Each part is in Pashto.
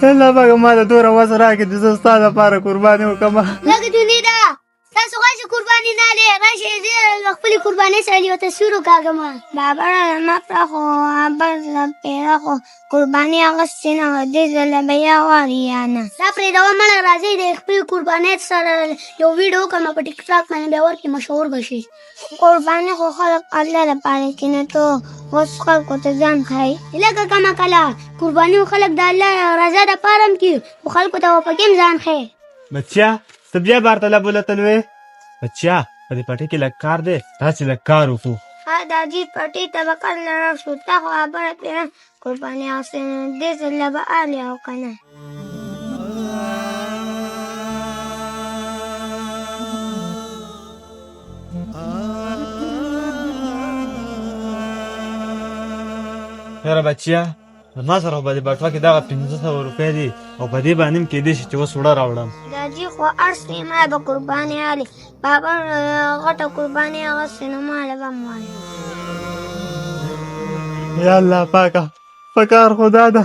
الله پاکه ما ته دوره وس راکړي چې زه ستا دپاره قرباني وکړم. لږ دونې ده تاسو غواړئ چې قرباني نه لې راشئ زه له خپلې قربانۍ سره یو تصویر وکاږم. بابا ما پراخو بل پراخو قرباني اخیستې نه وه دې ځله به یا غواړي یا نه. دا پرېږدوه مړه راځئ د خپلې قربانۍ سره یو ویډیو وکړم په ټیک ټاک باندې بیا ورکې مشهور به شي. قرباني خو خلک الله دپاره کوي نو ته اوس خلکو ته ځان ښایي. لکه کمه کله قرباني خو خلک د الله رضا دپاره هم کوي خو خلکو ته پکې هم ځان ښایي. بچیا ته بیا بار ته لبو لتل وې بچیا په دې پټي کې لږ کار دی راسې لږ کار وکړو. ها داجي پټي ته به کله راشو تا خو خبره پرې قرباني اخیستې نو دې ځله به الی او که نه. یاره بچیا ما سره خو په دې بټوه کې دغه 500 روپۍ دي او په دې باندې هم کېدی شي چې اوس وړه راوړم. داجي خو هر څه ما به قرباني الي بابا غټه قرباني اخیستې نو ماله به هم وایي. یا الله پاکه په کار خو دا ده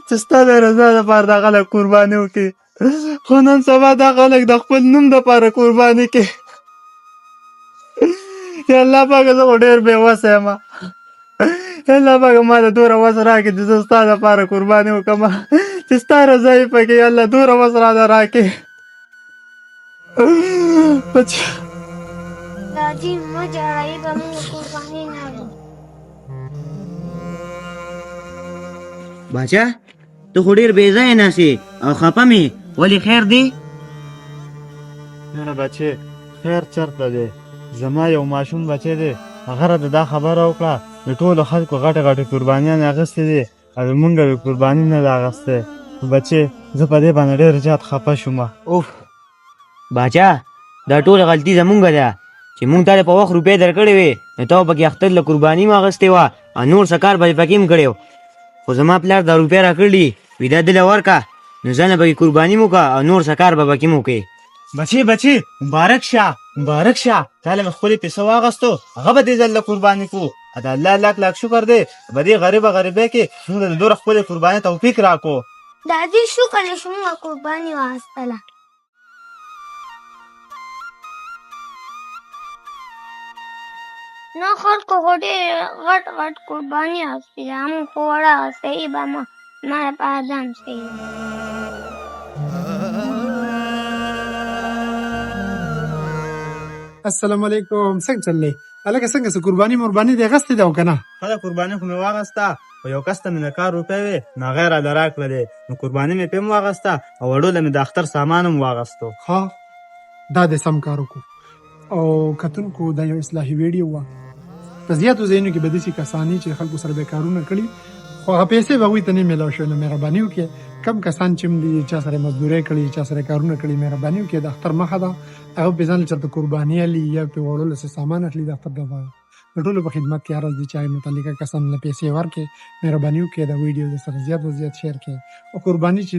چې ستا د رضا دپاره دا خلک قرباني وکړي خو نن سبا دا خلک د خپل نوم دپاره قرباني کوي. یا الله پاکه زه خو ډېر بېوسه یم. الله پاکه ما ته دوره وس راکړي چې زه ستا دپاره قرباني وکړم چې ستا رضا یې پکې الله دوره وس راته راکړي. داجي مه ژاړئ به موږ قرباني نه الو. باچا ته خو ډېر بې ځایه ناستې او خفه مې ولې خیر دی؟ نه بچې خیر چېرته دی زما یو ماشوم بچی دی هغه راته دا خبره وکړه د ټولو خلکو غټې غټې قربانیانې اخیستې دي او زمونږ یې قرباني نه ده اخیستی. بچې زه په دې باندې ډېر زیات خفه شوم. اوف باچا دا ټوله غلطي زمونږ ده چې مونږ تا په وخت روپۍ درکړې وې نو تا پکې اختر له قرباني م اخیستې وه او نور څه کار به یې پکې هم کړی و خو زما پلار دا روپۍ راکړلي وي دا دله ورکړه نو ځنه پکې قرباني م وکړه او نور څه کار به پکې م وکړې. بچې مبارک شه مبارک شه تا له مې خپلې پیسه واخیستو هغه به دې ځل له قرباني کړو. د الله لاک شکر دی په دې غریبه غریبۍ کې موږ د دوره خپلې قربانۍ توفیق راکړو. داجي شکر دی چې موږ قرباني واخیستله. نه خلکو خو ډېر غټ قرباني اخیستې ده موږ خو وړه صحیح به ما لپاره ځان صحیح. السلام علیکم څنګه چل دی هلکه څنګه څه قرباني مرباني دې اخیستې ده او که نه؟ ښه ده قرباني خو مې واخیسته خو یو کس ته مې د کار روپۍ وې نو هغه یې راله راکړه دی نو قرباني مې پې هم واخیسته او وړو له مې د اختر سامان هم واخیستو. ها دا دې سم کار وکړو او کتونکو دا یو اصلاحي ویډیو وه په زیاتو ځایونو کې به داسې کسانې چې خلکو سره به کارونه کړي خو هغه پیسې به هغوی ته نه میلاو شوې نو مهرباني وکړئ کم کسان چې هم دي چا سره مزدورۍ کړي چا سره کارونه کړي مهرباني وکړئ د اختر مخه ده هغه پې ځان چېرته قرباني الي یا پې وړلو څه سامان اخلي د اختر دپاره د ټولو په خدمت کې عرض دی چې هغې متعلقه کسانو له پیسې ورکړئ مهرباني وکړئ دا ویډیو د سره زیات و زیات شیر کړئ او قرباني چې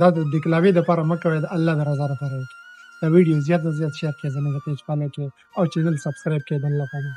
دا د دکلاوې دپاره مه کوئ د الله د رضا دپاره وکړئ دا ویډیو زیات و زیات شیر کړئ زموږ د پیج فالو کړئ او چینل سبسکرایب کړئ د الله پامان.